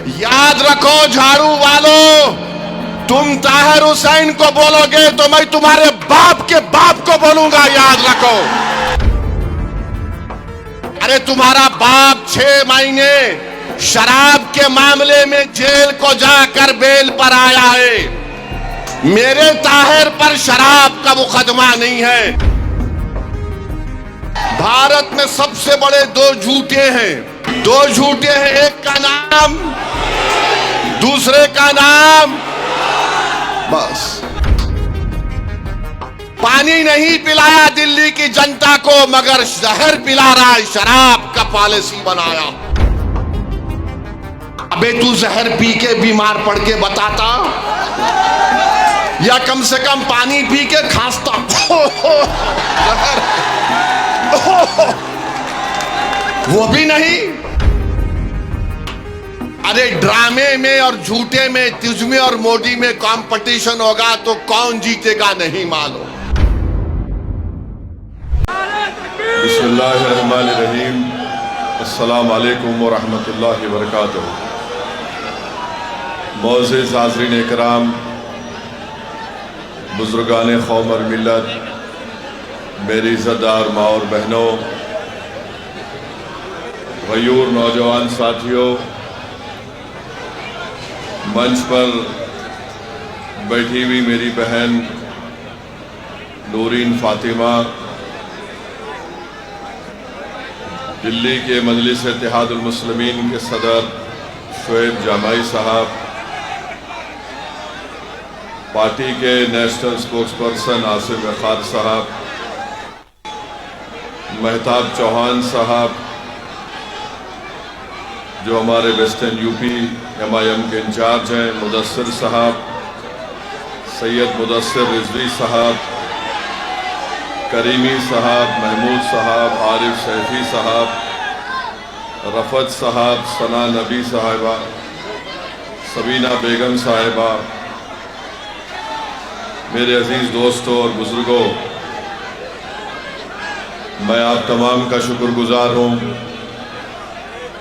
याद रखो झाड़ू वालों, तुम ताहिर हुसैन को बोलोगे तो मैं तुम्हारे बाप के बाप को बोलूंगा, याद रखो। अरे तुम्हारा बाप 6 महीने शराब के मामले में जेल को जाकर बेल पर आया है। मेरे ताहिर पर शराब का मुकदमा नहीं है। भारत में सबसे बड़े 2 झूठे हैं, 2 झूठे हैं। एक का नाम, दूसरे का नाम, बस। पानी नहीं पिलाया दिल्ली की जनता को, मगर जहर पिला रहा है, शराब का पॉलिसी बनाया। अबे तू जहर पी के बीमार पड़ के बताता, या कम से कम पानी पी के खांसता। वो भी नहीं। अरे ड्रामे में और झूठे में, तुझमें और मोदी में कंपटीशन होगा तो कौन जीतेगा नहीं मालूम। बिस्मिल्लाहिर्रहमानिर्रहीम। अस्सलाम वालेकुम व रहमतुल्लाहि व बरकातुहू। मोअज़्ज़िज़ हाज़रीन इकराम, बुज़ुर्गाने क़ौम और मिल्लत, मेरी इज़्ज़तदार माँ और बहनों, गयूर नौजवान साथियों, मंच पर बैठी हुई मेरी बहन नूरीन फ़ातिमा, दिल्ली के मजलिस इत्तेहादुल मुस्लिमीन के सदर शोएब जामाई साहब, पार्टी के नेशनल स्पोक्सपर्सन आसिफ वक़ार साहब, महताब चौहान साहब जो हमारे वेस्टर्न यूपी MIM के इंचार्ज हैं, मुदस्सिर साहब, सैयद मुदस्सिर रिजवी साहब, करीमी साहब, महमूद साहब, आरिफ सैफी साहब, रफ़त साहब, सना नबी साहिबा, सबीना बेगम साहिबा, मेरे अजीज़ दोस्तों और बुज़ुर्गों, मैं आप तमाम का शुक्रगुज़ार हूँ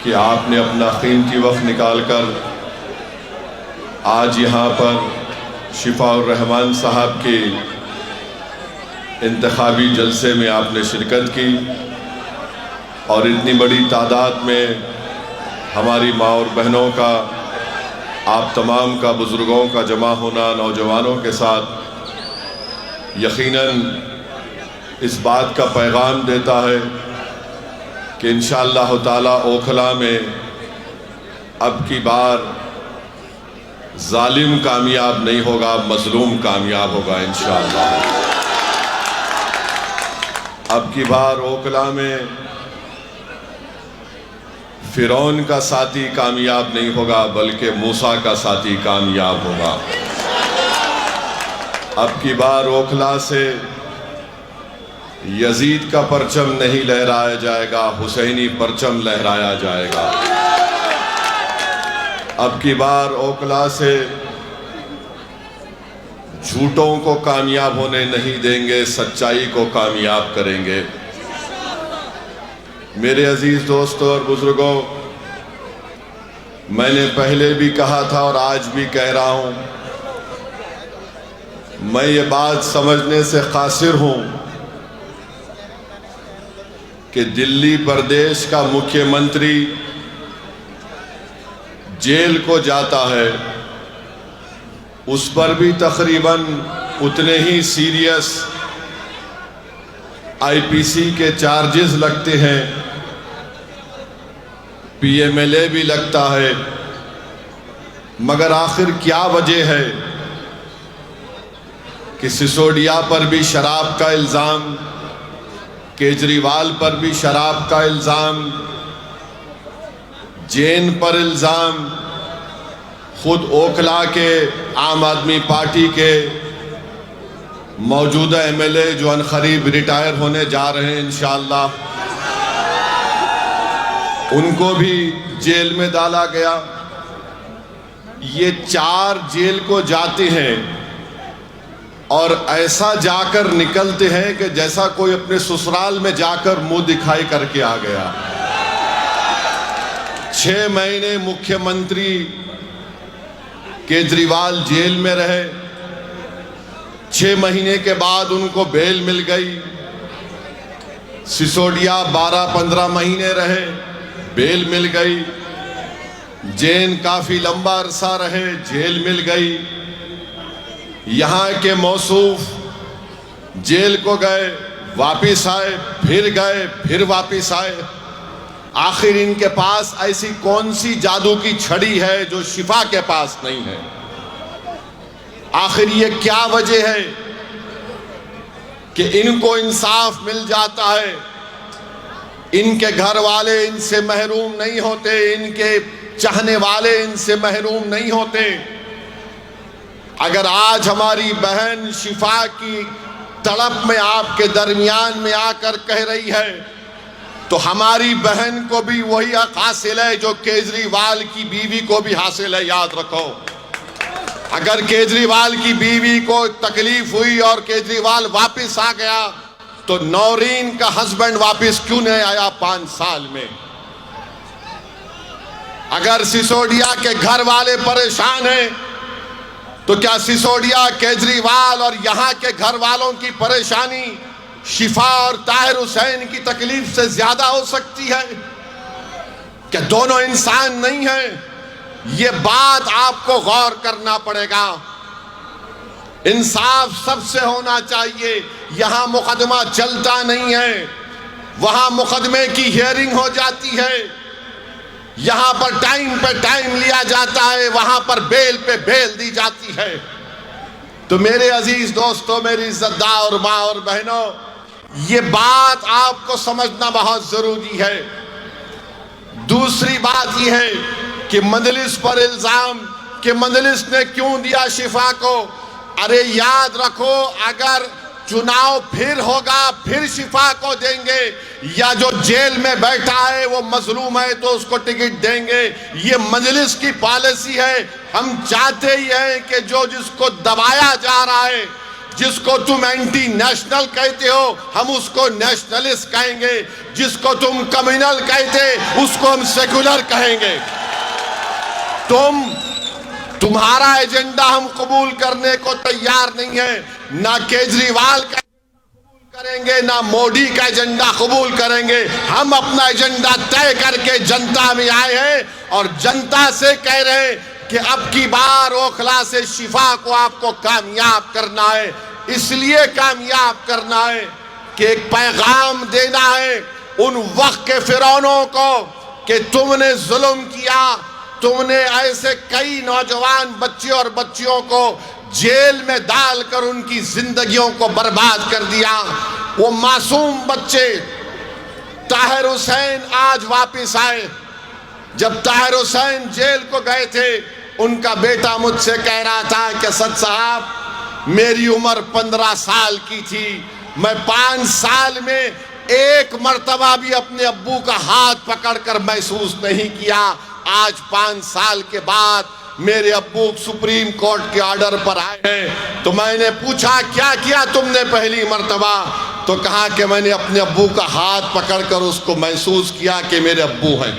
कि आपने अपना कीमती वक्त निकाल कर आज यहाँ पर शिफाउर रहमान साहब के इंतखाबी जलसे में आपने शिरकत की और इतनी बड़ी तादाद में हमारी माँ और बहनों का, आप तमाम का, बुज़ुर्गों का जमा होना नौजवानों के साथ यकीनन इस बात का पैगाम देता है कि इंशाअल्लाह ताला ओखला में अब की बार जालिम कामयाब नहीं होगा, मजलूम कामयाब होगा इंशाअल्लाह। अब की बार ओखला में फिरौन का साथी कामयाब नहीं होगा, बल्कि मूसा का साथी कामयाब होगा। अब की बार ओखला से यजीद का परचम नहीं लहराया जाएगा, हुसैनी परचम लहराया जाएगा। अब की बार ओखला से झूठों को कामयाब होने नहीं देंगे, सच्चाई को कामयाब करेंगे। मेरे अजीज दोस्तों और बुजुर्गों, मैंने पहले भी कहा था और आज भी कह रहा हूं, मैं ये बात समझने से कासिर हूं कि दिल्ली प्रदेश का मुख्यमंत्री जेल को जाता है, उस पर भी तकरीबन उतने ही सीरियस IPC के चार्जेस लगते हैं, PMLA भी लगता है। मगर आखिर क्या वजह है कि सिसोदिया पर भी शराब का इल्ज़ाम, केजरीवाल पर भी शराब का इल्ज़ाम, जैन पर इल्ज़ाम, खुद ओखला के आम आदमी पार्टी के मौजूदा MLA जो अनकरीब रिटायर होने जा रहे हैं इंशाअल्लाह, उनको भी जेल में डाला गया। ये 4 जेल को जाते हैं और ऐसा जाकर निकलते हैं कि जैसा कोई अपने ससुराल में जाकर मुंह दिखाई करके आ गया। 6 महीने मुख्यमंत्री केजरीवाल जेल में रहे। 6 महीने के बाद उनको बेल मिल गई। सिसोदिया 12-15 महीने रहे, बेल मिल गई। जैन काफी लंबा अरसा रहे, जेल मिल गई। यहाँ के मौसूफ जेल को गए, वापिस आए, फिर गए, फिर वापिस आए। आखिर इनके पास ऐसी कौन सी जादू की छड़ी है जो शिफा के पास नहीं है? आखिर ये क्या वजह है कि इनको इंसाफ मिल जाता है, इनके घर वाले इनसे महरूम नहीं होते, इनके चाहने वाले इनसे महरूम नहीं होते? अगर आज हमारी बहन शिफा की तड़प में आपके दरमियान में आकर कह रही है, तो हमारी बहन को भी वही हक हासिल है जो केजरीवाल की बीवी को भी हासिल है। याद रखो, अगर केजरीवाल की बीवी को तकलीफ हुई और केजरीवाल वापस आ गया, तो नौरीन का हस्बैंड वापस क्यों नहीं आया 5 साल में? अगर सिसोदिया के घर वाले परेशान हैं, तो क्या सिसोदिया, केजरीवाल और यहां के घर वालों की परेशानी शिफा और ताहिर हुसैन की तकलीफ से ज्यादा हो सकती है? क्या दोनों इंसान नहीं हैं? ये बात आपको गौर करना पड़ेगा। इंसाफ सबसे होना चाहिए। यहां मुकदमा चलता नहीं है, वहां मुकदमे की हियरिंग हो जाती है। यहां पर टाइम पे टाइम लिया जाता है, वहां पर बेल पे बेल दी जाती है। तो मेरे अजीज दोस्तों, मेरी इज्जतदार माँ और बहनों, ये बात आपको समझना बहुत जरूरी है। दूसरी बात यह है कि मजलिस पर इल्जाम कि मजलिस ने क्यों दिया शिफा को। अरे याद रखो, अगर चुनाव फिर होगा, फिर शिफा को देंगे, या जो जेल में बैठा है वो मजलूम है तो उसको टिकट देंगे। ये मजलिस की पॉलिसी है। हम चाहते ही हैं कि जो जिसको दबाया जा रहा है, जिसको तुम एंटी नेशनल कहते हो, हम उसको नेशनलिस्ट कहेंगे। जिसको तुम कम्युनल कहते, उसको हम सेकुलर कहेंगे। तुम्हारा एजेंडा हम कबूल करने को तैयार नहीं है। ना केजरीवाल का करेंगे, ना मोदी का एजेंडा कबूल करेंगे। हम अपना एजेंडा तय करके जनता में आए हैं और जनता से कह रहे हैं कि अब की बार ओखला से शिफा को आपको कामयाब करना है। इसलिए कामयाब करना है कि एक पैगाम देना है उन वक्त के फिरौनों को कि तुमने जुल्म किया, तुमने ऐसे कई नौजवान बच्चे और बच्चियों को जेल में डालकर उनकी जिंदगियों को बर्बाद कर दिया। वो मासूम बच्चे ताहिर हुसैन आज वापस आए। जब ताहिर हुसैन जेल को गए थे, उनका बेटा मुझसे कह रहा था कि सद साहब, मेरी उम्र 15 साल की थी, मैं 5 साल में एक मर्तबा भी अपने अब्बू का हाथ पकड़कर महसूस नहीं किया। आज 5 साल के बाद मेरे अब्बू सुप्रीम कोर्ट के ऑर्डर पर आए हैं। तो मैंने पूछा, क्या किया तुमने पहली मर्तबा? तो कहा कि मैंने अपने अब्बू का हाथ पकड़कर उसको महसूस किया कि मेरे अब्बू हैं।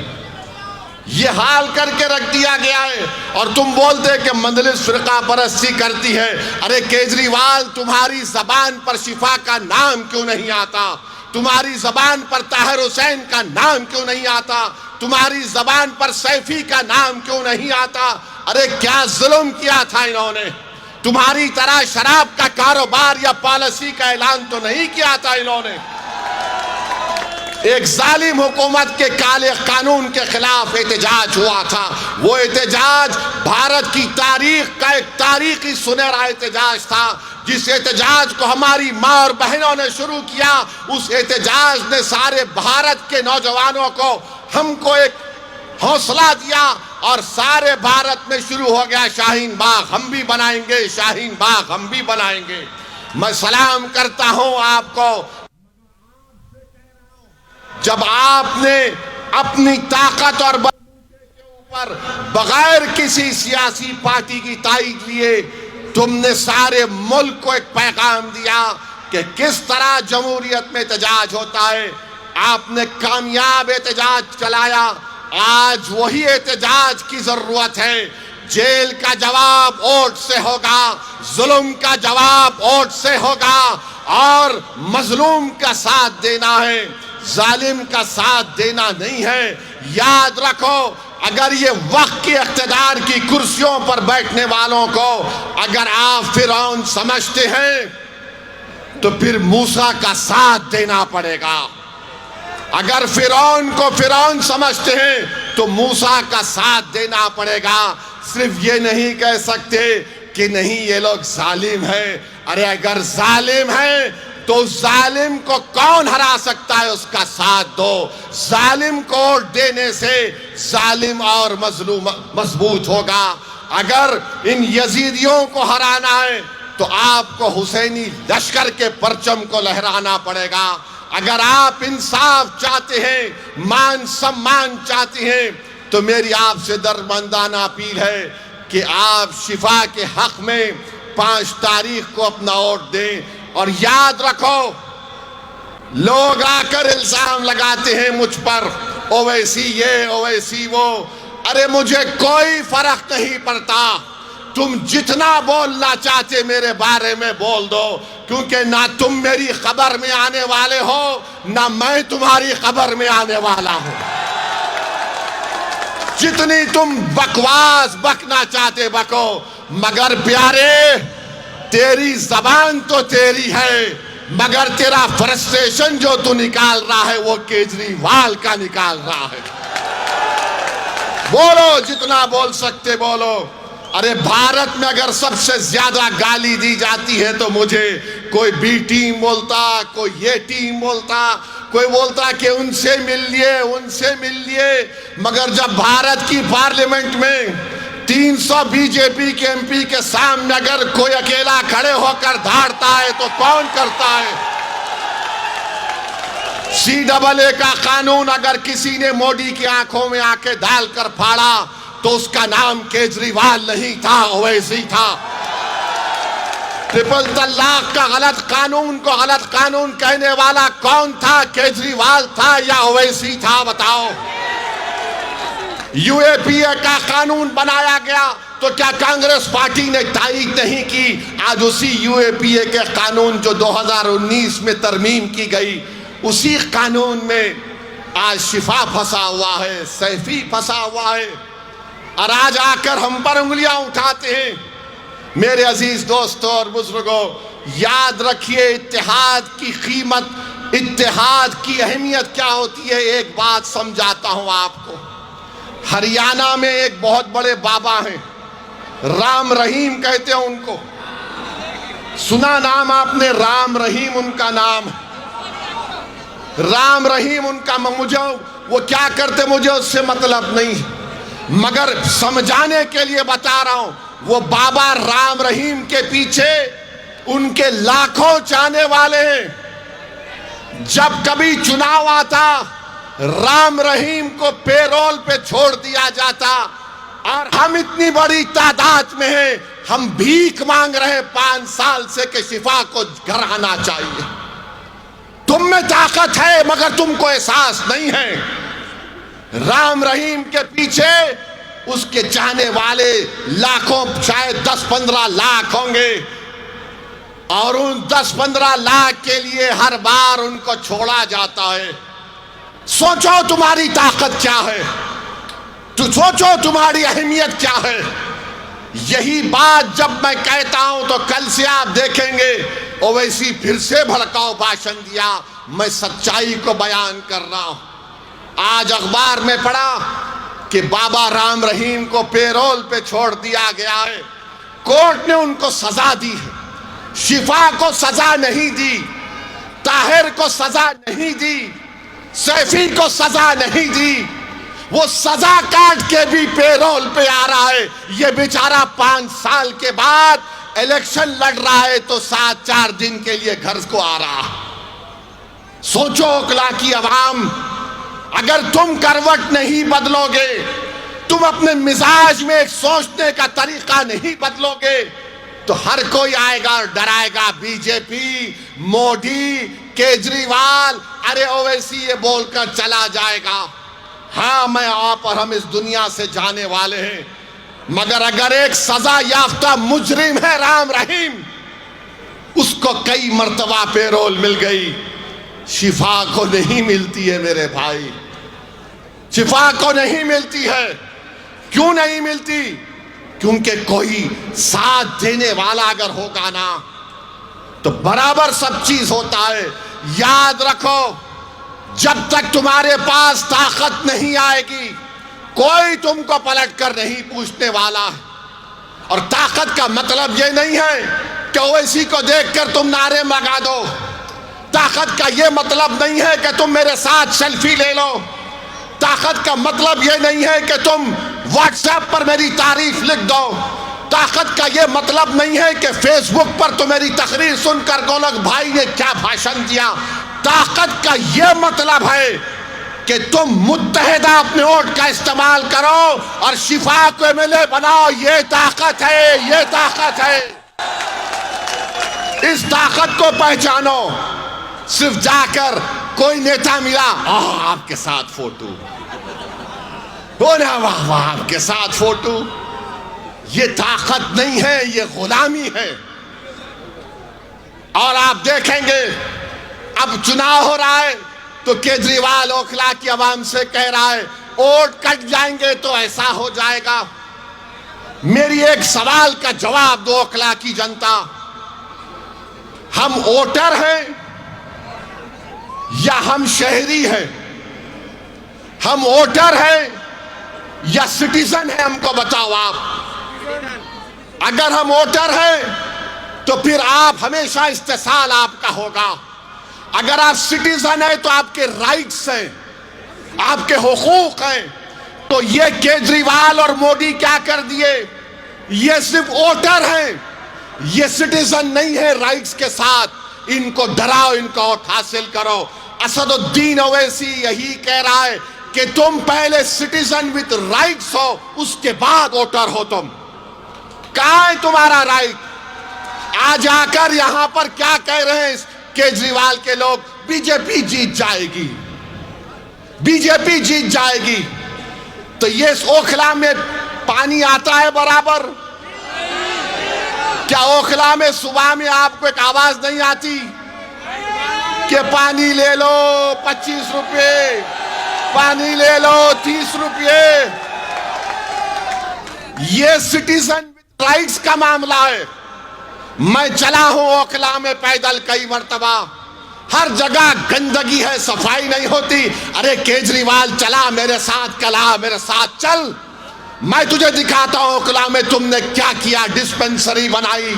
ये हाल करके रख दिया गया है। और तुम बोलते कि मजलिस फिरका परस्ती करती है। अरे केजरीवाल, तुम्हारी जबान पर शिफा का नाम क्यों नहीं आता? तुम्हारी जबान पर ताहिर हुसैन का नाम क्यों नहीं आता? तुम्हारी जबान पर सैफी का नाम क्यों नहीं आता? अरे क्या जुल्म किया था इन्होंने? तुम्हारी तरह शराब का कारोबार या पॉलिसी का ऐलान तो नहीं किया था इन्होंने। एक जालिम हुकूमत के काले कानून के खिलाफ एहतजाज हुआ था। वो एहतजाज भारत की तारीख का एक तारीखी सुनहरा एहतजाज था। जिस एहतजाज को हमारी माँ और बहनों ने शुरू किया, उस एहतजाज ने सारे भारत के नौजवानों को, हमको एक हौसला दिया और सारे भारत में शुरू हो गया शाहीन बाग हम भी बनाएंगे, शाहीन बाग हम भी बनाएंगे। मैं सलाम करता हूं आपको। जब आपने अपनी ताकत और बल के ऊपर बगैर किसी सियासी पार्टी की ताईद लिए तुमने सारे मुल्क को एक पैगाम दिया कि किस तरह जमहूरियत में एहतजाज होता है। आपने कामयाब एहतजाज चलाया। आज वही एहतजाज की जरूरत है। जेल का जवाब वोट से होगा, जुल्म का जवाब वोट से होगा, और मजलूम का साथ देना है, जालिम का साथ देना नहीं है। याद रखो, अगर ये वक्त की इख्तिदार की कुर्सियों पर बैठने वालों को अगर आप फिरौन समझते हैं तो फिर मूसा का साथ देना पड़ेगा। अगर फिरौन को फिरौन समझते हैं तो मूसा का साथ देना पड़ेगा। सिर्फ ये नहीं कह सकते कि नहीं ये लोग जालिम है। अरे अगर जालिम है तो जालिम को कौन हरा सकता है, उसका साथ दो। जालिम को वोट देने से जालिम और मजलूम मजबूत होगा। अगर इन यजीदियों को हराना है तो आपको हुसैनी लश्कर के परचम को लहराना पड़ेगा। अगर आप इंसाफ चाहते हैं, मान सम्मान चाहते हैं, तो मेरी आपसे दरबंदाना अपील है कि आप शिफा के हक में 5 तारीख को अपना वोट दें। और याद रखो, लोग आकर इल्जाम लगाते हैं मुझ पर, ओवैसी ये ओवैसी वो। अरे मुझे कोई फर्क नहीं पड़ता, तुम जितना बोलना चाहते मेरे बारे में बोल दो, क्योंकि ना तुम मेरी खबर में आने वाले हो ना मैं तुम्हारी खबर में आने वाला हूं। जितनी तुम बकवास बकना चाहते बको, मगर प्यारे तेरी जबान तो तेरी है, मगर तेरा फ्रस्ट्रेशन जो तू निकाल रहा है वो केजरीवाल का निकाल रहा है। बोलो, जितना बोल सकते बोलो। अरे भारत में अगर सबसे ज्यादा गाली दी जाती है तो मुझे कोई बी टीम बोलता, कोई ये टीम बोलता, कोई बोलता कि उनसे मिल लिए उनसे मिल लिए। मगर जब भारत की पार्लियामेंट में 300 बीजेपी के एमपी के सामने अगर कोई अकेला खड़े होकर धाड़ता है तो कौन करता है? CAA का कानून अगर किसी ने मोदी की आंखों में आंखें डालकर फाड़ा तो उसका नाम केजरीवाल नहीं था, ओवैसी था। ट्रिपल तलाक का गलत कानून को गलत कानून कहने वाला कौन था? केजरीवाल था या ओवैसी था? बताओ। UAPA का कानून बनाया गया तो क्या कांग्रेस पार्टी ने तारीख नहीं की? आज उसी UAPA के कानून जो 2019 में तरमीम की गई, उसी कानून में आज शिफा फंसा हुआ है, सैफी फंसा हुआ है, और आज आकर हम पर उंगलियां उठाते हैं। मेरे अजीज दोस्तों और बुजुर्गों, याद रखिए इत्तेहाद की कीमत, इत्तेहाद की अहमियत क्या होती है। एक बात समझाता हूं आपको। हरियाणा में एक बहुत बड़े बाबा हैं, राम रहीम कहते हैं उनको। सुना नाम आपने? राम रहीम उनका नाम है। राम रहीम उनका, मुझे वो क्या करते मुझे उससे मतलब नहीं, मगर समझाने के लिए बता रहा हूं। वो बाबा राम रहीम के पीछे उनके लाखों चाहने वाले हैं। जब कभी चुनाव आता, राम रहीम को पेरोल पे छोड़ दिया जाता, और हम इतनी बड़ी तादाद में हैं, हम भीख मांग रहे हैं 5 साल से कि शिफा को घर आना चाहिए। तुम में ताकत है मगर तुमको एहसास नहीं है। राम रहीम के पीछे उसके चाहने वाले लाखों, शायद 10-15 लाख होंगे, और उन 10-15 लाख के लिए हर बार उनको छोड़ा जाता है। सोचो तुम्हारी ताकत क्या है, तो सोचो तुम्हारी अहमियत क्या है। यही बात जब मैं कहता हूं तो कल से आप देखेंगे ओवैसी फिर से भड़काऊ भाषण दिया। मैं सच्चाई को बयान कर रहा हूं। आज अखबार में पढ़ा कि बाबा राम रहीम को पेरोल पे छोड़ दिया गया है। कोर्ट ने उनको सजा दी है, शिफा को सजा नहीं दी, ताहिर को सजा नहीं दी, सैफी को सजा नहीं दी। वो सजा काट के भी पेरोल पे आ रहा है। ये बेचारा 5 साल के बाद इलेक्शन लड़ रहा है तो 7-4 दिन के लिए घर को आ रहा। सोचो ओखला की आवाम, अगर तुम करवट नहीं बदलोगे, तुम अपने मिजाज में एक सोचने का तरीका नहीं बदलोगे, तो हर कोई आएगा और डराएगा। बीजेपी, मोदी, केजरीवाल, अरे ओवैसी ये बोलकर चला जाएगा। हाँ, मैं आप और हम इस दुनिया से जाने वाले हैं, मगर अगर एक सजा याफ्ता मुजरिम है राम रहीम, उसको कई मर्तबा पेरोल मिल गई, शिफा को नहीं मिलती है मेरे भाई, शिफा को नहीं मिलती है। क्यों नहीं मिलती? क्योंकि कोई साथ देने वाला अगर होगा ना तो बराबर सब चीज होता है। याद रखो, जब तक तुम्हारे पास ताकत नहीं आएगी कोई तुमको पलट कर नहीं पूछने वाला। और ताकत का मतलब ये नहीं है कि ओवैसी को देखकर तुम नारे लगा दो, ताकत का ये मतलब नहीं है कि तुम मेरे साथ सेल्फी ले लो, ताकत का मतलब ये नहीं है कि तुम व्हाट्सएप पर मेरी तारीफ लिख दो, ताकत का ये मतलब नहीं है कि फेसबुक पर तो मेरी तकरीर सुनकर गोलक भाई ने क्या भाषण दिया। ताकत का ये मतलब है कि तुम मुत्तहिदा अपने वोट का इस्तेमाल करो और शिफा को एमएलए बनाओ। ये ताकत है, ये ताकत है। इस ताकत को पहचानो। सिर्फ जाकर कोई नेता मिला, आपके साथ फोटो, बोला वाह वाह आपके साथ फोटो, ये ताकत नहीं है, ये गुलामी है। और आप देखेंगे अब चुनाव हो रहा है तो केजरीवाल ओखला की आवाम से कह रहा है वोट कट जाएंगे तो ऐसा हो जाएगा। मेरी एक सवाल का जवाब दो ओखला की जनता, हम वोटर हैं या हम शहरी हैं? हम वोटर हैं या सिटीजन है? हमको बताओ आप। अगर हम वोटर हैं तो फिर आप हमेशा इस्तेसाल आपका होगा। अगर आप सिटीजन है तो आपके राइट्स हैं, आपके हुकूक हैं। तो ये केजरीवाल और मोदी क्या कर दिए? ये सिर्फ वोटर हैं, ये सिटीजन नहीं है राइट्स के साथ। इनको डराओ, इनको वोट हासिल करो। असदुद्दीन ओवैसी यही कह रहा है कि तुम पहले सिटीजन विद राइट्स हो, उसके बाद वोटर हो। तुम कहां है तुम्हारा राइट? आज आकर यहां पर क्या कह रहे हैं केजरीवाल के लोग? बीजेपी जीत जाएगी, बीजेपी जीत जाएगी। तो ये ओखला में पानी आता है बराबर? क्या ओखला में सुबह में आपको एक आवाज नहीं आती कि पानी ले लो 25 रुपये, पानी ले लो 30 रुपये? ये सिटीजन राइट्स का मामला है। मैं चला हूं ओखला में पैदल कई मर्तबा, हर जगह गंदगी है, सफाई नहीं होती। अरे केजरीवाल चला मेरे साथ, कला मेरे साथ चल, मैं तुझे दिखाता हूं ओखला में तुमने क्या किया। डिस्पेंसरी बनाई,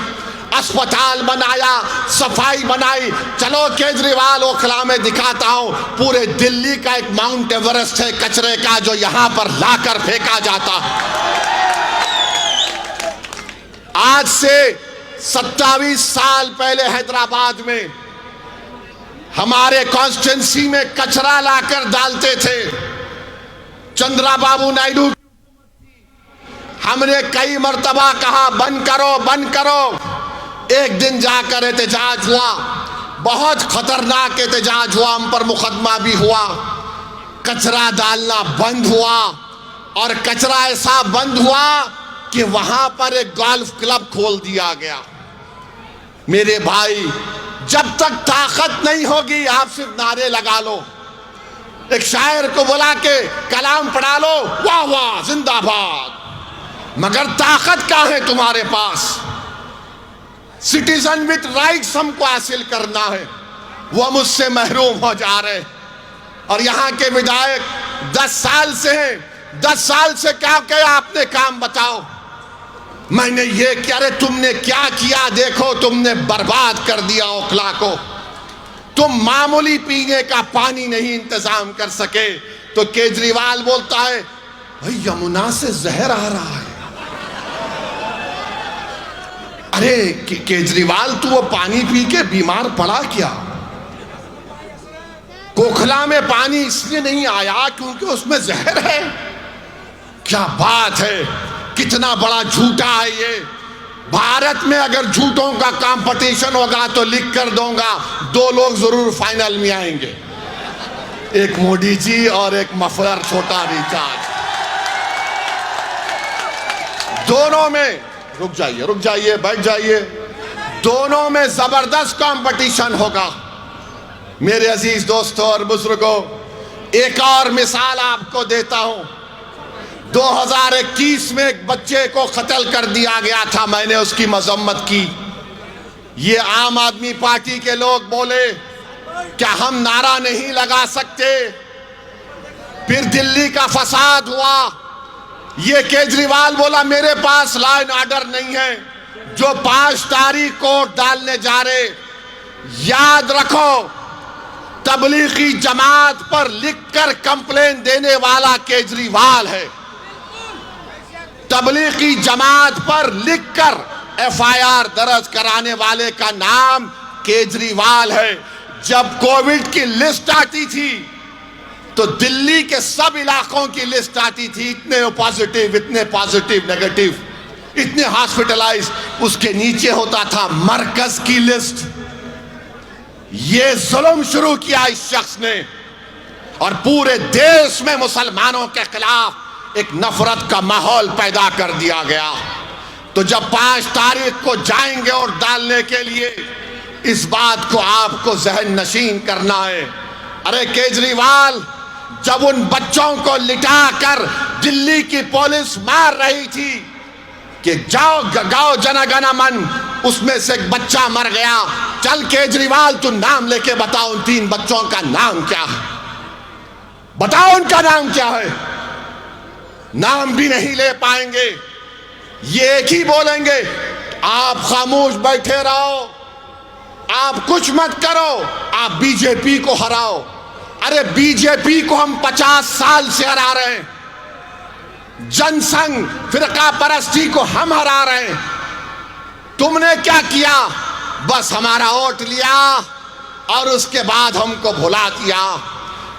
अस्पताल बनाया, सफाई बनाई। चलो केजरीवाल ओखला में दिखाता हूं। पूरे दिल्ली का एक माउंट एवरेस्ट है कचरे का जो यहां पर लाकर फेंका जाता। आज से 27 साल पहले हैदराबाद में हमारे कॉन्स्टिट्यूंसी में कचरा लाकर डालते थे। चंद्राबाबू नायडू, हमने कई मर्तबा कहा बंद करो, बंद करो। एक दिन जाकर एहतजाज हुआ, बहुत खतरनाक एहतजाज हुआ, हम पर मुकदमा भी हुआ। कचरा डालना बंद हुआ और कचरा ऐसा बंद हुआ कि वहां पर एक गोल्फ क्लब खोल दिया गया। मेरे भाई, जब तक ताकत नहीं होगी आप सिर्फ नारे लगा लो। एक शायर को बुला के कलाम पढ़ा लो, वाह वाह जिंदाबाद, मगर ताकत क्या है तुम्हारे पास? सिटीजन विद राइट्स हमको हासिल करना है, वो मुझसे महरूम हो जा रहे। और यहां के विधायक 10 साल से हैं, 10 साल से क्या किया आपने काम बताओ? मैंने ये किया। अरे तुमने क्या किया? देखो तुमने बर्बाद कर दिया ओखला को। तुम मामूली पीने का पानी नहीं इंतजाम कर सके तो केजरीवाल बोलता है भाई यमुना से जहर आ रहा है। अरे केजरीवाल तू वो पानी पी के बीमार पड़ा क्या? ओखला में पानी इसलिए नहीं आया क्योंकि उसमें जहर है। क्या बात है, कितना बड़ा झूठा है ये। भारत में अगर झूठों का कंपटीशन होगा तो लिख कर दूंगा 2 लोग जरूर फाइनल में आएंगे। एक मोदी जी और एक मफलर छोटा रिचार्ज, दोनों में रुक जाइए बैठ जाइए, दोनों में जबरदस्त कंपटीशन होगा। मेरे अजीज दोस्तों और बुजुर्गों, एक और मिसाल आपको देता हूं। 2021 में एक बच्चे को कत्ल कर दिया गया था, मैंने उसकी मजम्मत की। ये आम आदमी पार्टी के लोग बोले क्या हम नारा नहीं लगा सकते? फिर दिल्ली का फसाद हुआ, ये केजरीवाल बोला मेरे पास लॉ एंड ऑर्डर नहीं है, जो 5 तारीख को डालने जा रहे। याद रखो, तबलीगी जमात पर लिखकर कंप्लेन देने वाला केजरीवाल है। तबलीगी जमात पर लिखकर FIR दर्ज कराने वाले का नाम केजरीवाल है। जब कोविड की लिस्ट आती थी तो दिल्ली के सब इलाकों की लिस्ट आती थी, इतने पॉजिटिव नेगेटिव, इतने हॉस्पिटलाइज, उसके नीचे होता था मरकज की लिस्ट। ये जुल्म शुरू किया इस शख्स ने और पूरे देश में मुसलमानों के खिलाफ एक नफरत का माहौल पैदा कर दिया गया। तो जब 5 तारीख को जाएंगे और डालने के लिए, इस बात को आपको जहन नशीन करना है। अरे केजरीवाल, जब उन बच्चों को लिटाकर दिल्ली की पुलिस मार रही थी कि जाओ गाओ जनगण मन, उसमें से एक बच्चा मर गया। चल केजरीवाल, तू नाम लेके बताओ उन 3 बच्चों का नाम क्या है, बताओ उनका नाम क्या है। नाम भी नहीं ले पाएंगे। ये एक ही बोलेंगे, आप खामोश बैठे रहो, आप कुछ मत करो, आप बीजेपी को हराओ। अरे बीजेपी को हम 50 साल से हरा रहे हैं, जनसंघ फिरका परस्ती को हम हरा रहे हैं। तुमने क्या किया? बस हमारा वोट लिया और उसके बाद हमको भुला दिया।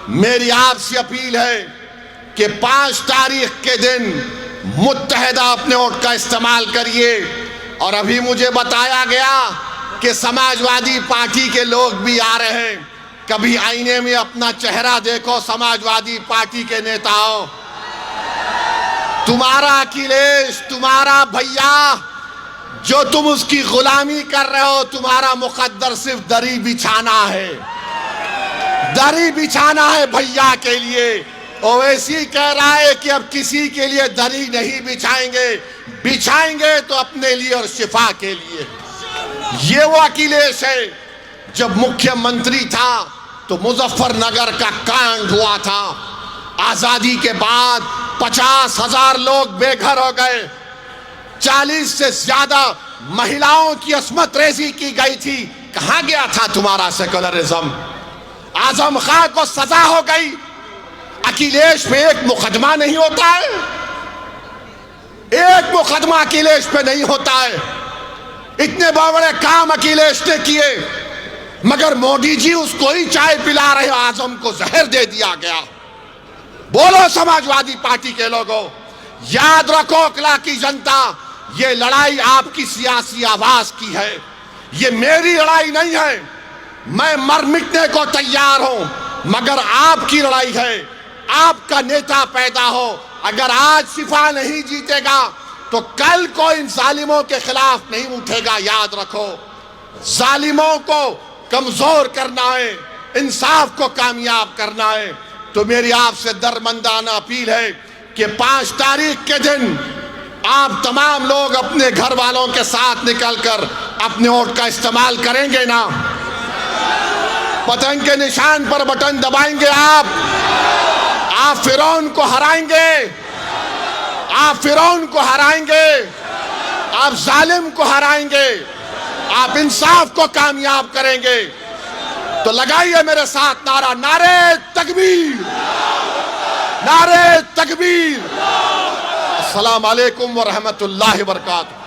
मेरी आपसे अपील है कि 5 तारीख के दिन मुत्तहिदा अपने वोट का इस्तेमाल करिए। और अभी मुझे बताया गया कि समाजवादी पार्टी के लोग भी आ रहे हैं। कभी आईने में अपना चेहरा देखो समाजवादी पार्टी के नेताओं। तुम्हारा अखिलेश, तुम्हारा भैया, जो तुम उसकी गुलामी कर रहे हो, तुम्हारा मुकद्दर सिर्फ दरी बिछाना है, दरी बिछाना है भैया के लिए। ओवैसी कह रहा है कि अब किसी के लिए दरी नहीं बिछाएंगे, बिछाएंगे तो अपने लिए और शिफा के लिए। ये वो अखिलेश है। जब मुख्यमंत्री था तो मुजफ्फरनगर का कांड हुआ था। आजादी के बाद 50,000 लोग बेघर हो गए, 40 से ज्यादा महिलाओं की अस्मत रेजी की गई थी। कहां गया था तुम्हारा सेकुलरिज्म? आजम खां को सजा हो गई, अखिलेश पे एक मुकदमा नहीं होता है, एक मुकदमा अखिलेश पे नहीं होता है। इतने बड़े काम अखिलेश ने किए, मगर मोदी जी उसको ही चाय पिला रहे, आजम को जहर दे दिया गया। बोलो समाजवादी पार्टी के लोगों, याद रखो अकला की जनता, ये लड़ाई आपकी सियासी आवाज की है, ये मेरी लड़ाई नहीं है। मैं मर मिटने को तैयार हूं, मगर आपकी लड़ाई है। आपका नेता पैदा हो, अगर आज शिफा नहीं जीतेगा तो कल को इन जालिमों के खिलाफ नहीं उठेगा। याद रखो, जालिमों को कमजोर करना है, इंसाफ को कामयाब करना है। तो मेरी आपसे दरमंदाना अपील है कि 5 तारीख के दिन आप तमाम लोग अपने घर वालों के साथ निकलकर अपने वोट का इस्तेमाल करेंगे ना? पतंग के निशान पर बटन दबाएंगे आप फिरौन को हराएंगे, आप फिरौन को हराएंगे, आप जालिम को हराएंगे, आप इंसाफ को कामयाब करेंगे। तो लगाइए मेरे साथ नारा, नारे तकबीर, नारे तकबीर। अस्सलाम वालेकुम व रहमतुल्लाहि व बरकातहू।